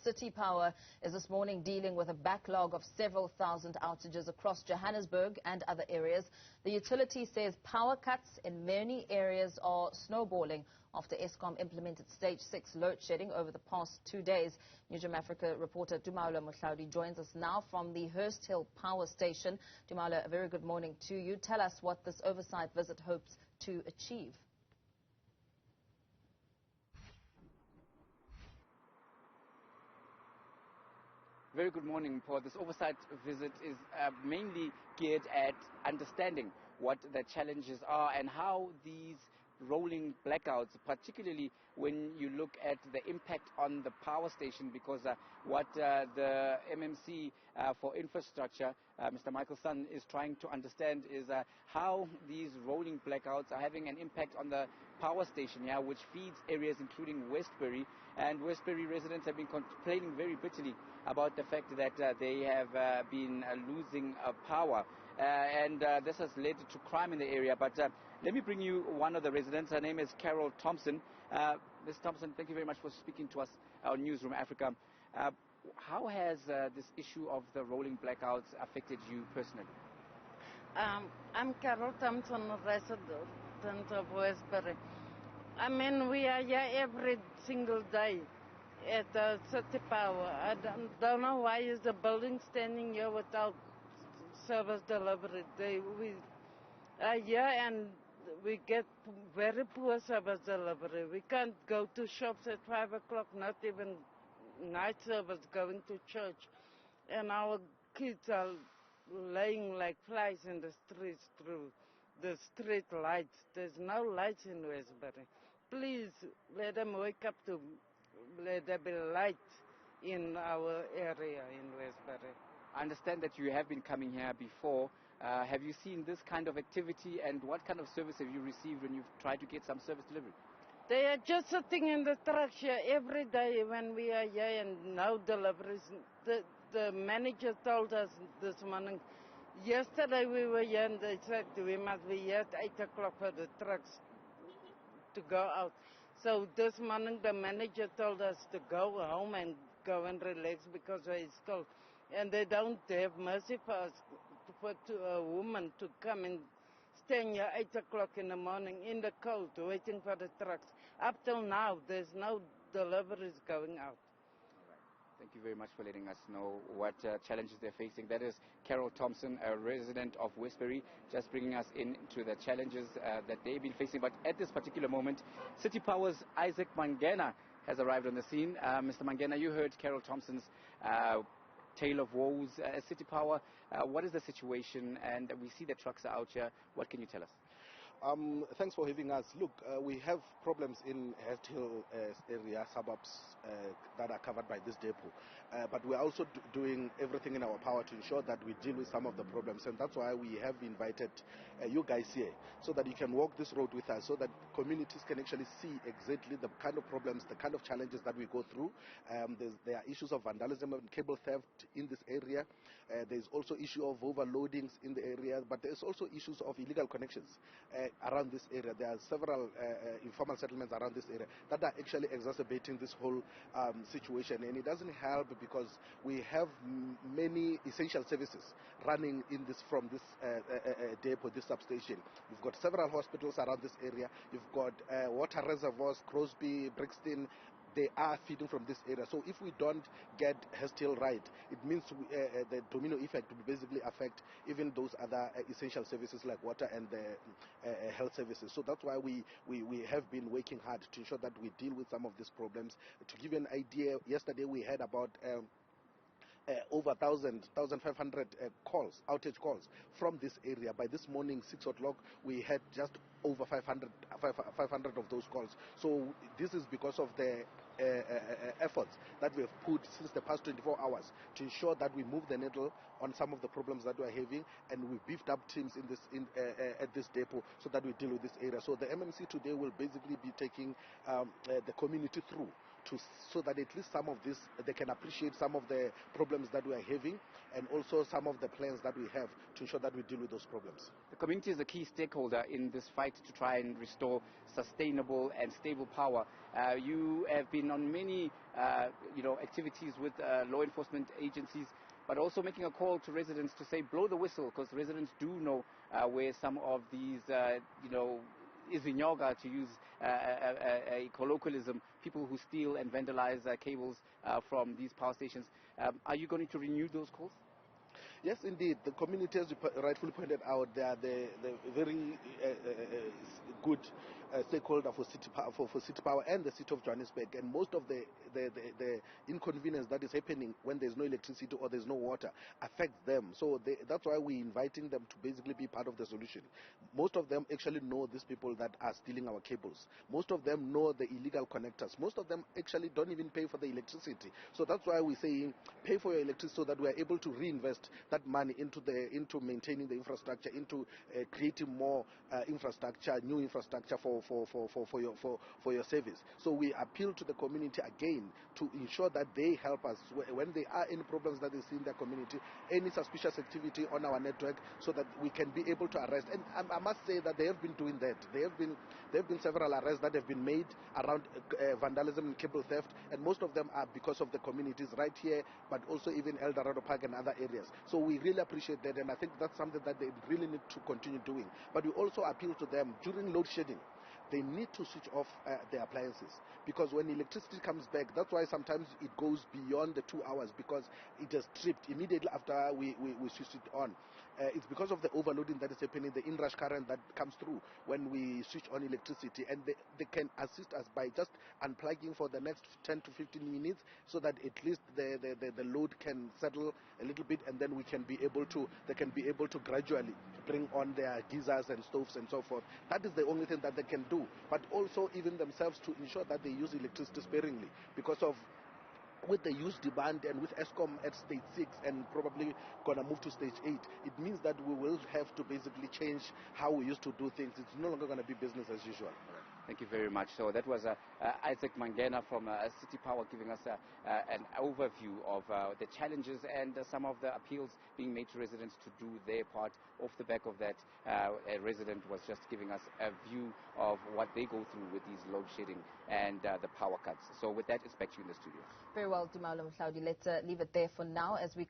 City Power is this morning dealing with a backlog of several thousand outages across Johannesburg and other areas. The utility says power cuts in many areas are snowballing after Eskom implemented stage 6 load shedding over the past 2 days. Newzroom Afrika reporter Tumaole Mohlaoli joins us now from the Hurst Hill Power Station. Tumaole, a very good morning to you. Tell us what this oversight visit hopes to achieve. Very good morning, Paul. This oversight visit is mainly geared at understanding what the challenges are and how these rolling blackouts, particularly when you look at the impact on the power station, because what the MMC for infrastructure, Mr. Michael Sun, is trying to understand is how these rolling blackouts are having an impact on the power station, which feeds areas including Westbury. And Westbury residents have been complaining very bitterly about the fact that they have been losing power. And this has led to crime in the area. But let me bring you one of the residents. Her name is Carol Thompson. Ms. Thompson, thank you very much for speaking to us on Newzroom Afrika. How has this issue of the rolling blackouts affected you personally? I'm Carol Thompson, resident of Westbury. I mean, we are here every single day at City Power. I don't know why is the building standing here without service delivery. We are here and we get very poor service delivery. We can't go to shops at 5 o'clock, not even night service going to church. And our kids are laying like flies in the streets through the street lights. There's no lights in Westbury. Please let them wake up to let there be light in our area in Westbury. I understand that you have been coming here before. Have you seen this kind of activity, and what kind of service have you received when you've tried to get some service delivery? They are just sitting in the trucks here every day when we are here and no deliveries. The manager told us this morning, yesterday we were here and they said we must be here at 8 o'clock for the trucks to go out. So this morning the manager told us to go home and go and relax because it's cold. And they don't have mercy for us, for a woman to come and stand here 8 o'clock in the morning in the cold waiting for the trucks. Up till now, there's no deliveries going out. All right. Thank you very much for letting us know what challenges they're facing. That is Carol Thompson, a resident of Westbury, just bringing us into the challenges that they've been facing. But at this particular moment, City Power's Isaac Mangena has arrived on the scene. Mr. Mangena, you heard Carol Thompson's tale of woes. City Power, what is the situation? And we see the trucks are out here. What can you tell us? Thanks for having us. Look, we have problems in Hurst Hill area, suburbs that are covered by this depot. But we are also doing everything in our power to ensure that we deal with some of the problems. And that's why we have invited you guys here, so that you can walk this road with us, so that communities can actually see exactly the kind of problems, the kind of challenges that we go through. There are issues of vandalism and cable theft in this area. There's also issue of overloadings in the area, but there's also issues of illegal connections around this area. There are several informal settlements around this area that are actually exacerbating this whole situation, and it doesn't help because we have many essential services running in this from this depot, this substation. You've got several hospitals around this area. You've got water reservoirs, Crosby, Brixton. They are feeding from this area. So if we don't get Hurst Hill right, it means the domino effect will basically affect even those other essential services like water and the health services. So that's why we have been working hard to ensure that we deal with some of these problems. To give you an idea, yesterday we had about over 1,500 outage calls from this area. By this morning, 6 o'clock, we had just over 500 of those calls. So this is because of the efforts that we have put since the past 24 hours to ensure that we move the needle on some of the problems that we are having, and we beefed up teams at this depot so that we deal with this area. So the MMC today will basically be taking the community through so that at least some of this, they can appreciate some of the problems that we are having, and also some of the plans that we have to ensure that we deal with those problems. The community is a key stakeholder in this fight to try and restore sustainable and stable power. You have been on many activities with law enforcement agencies, but also making a call to residents to say blow the whistle, because residents do know where some of these izinyoga, to use a colloquialism, people who steal and vandalize cables from these power stations. Are you going to renew those calls? Yes, indeed. The community, as you rightfully pointed out, they are the very good stakeholder for city power and the city of Johannesburg. And most of the inconvenience that is happening when there's no electricity or there's no water affects them. So that's why we're inviting them to basically be part of the solution. Most of them actually know these people that are stealing our cables. Most of them know the illegal connectors. Most of them actually don't even pay for the electricity. So that's why we're saying pay for your electricity so that we're able to reinvest that money into maintaining the infrastructure, into creating more infrastructure, new infrastructure for your service. So we appeal to the community again to ensure that they help us when there are any problems that they see in their community, any suspicious activity on our network, so that we can be able to arrest. And I must say that they have been doing that. There have been several arrests that have been made around vandalism and cable theft, and most of them are because of the communities right here, but also even El Dorado Park and other areas. So we really appreciate that, and I think that's something that they really need to continue doing. But we also appeal to them during load shedding. They need to switch off their appliances, because when electricity comes back, that's why sometimes it goes beyond the 2 hours, because it is tripped immediately after we switch it on. It's because of the overloading that is happening, the inrush current that comes through when we switch on electricity, and they can assist us by just unplugging for the next 10 to 15 minutes, so that at least the load can settle a little bit, and then they can be able to gradually bring on their geysers and stoves and so forth. That is the only thing that they can do. But also even themselves to ensure that they use electricity sparingly, because of with the huge demand and with Eskom at stage 6 and probably going to move to stage 8, it means that we will have to basically change how we used to do things. It's no longer going to be business as usual. Thank you very much. So that was Isaac Mangena from City Power giving us an overview of the challenges and some of the appeals being made to residents to do their part. Off the back of that, a resident was just giving us a view of what they go through with these load shedding and the power cuts. So with that, it's back to you in the studio. Very well, Tumaole, Mohlaoli. Let's leave it there for now as we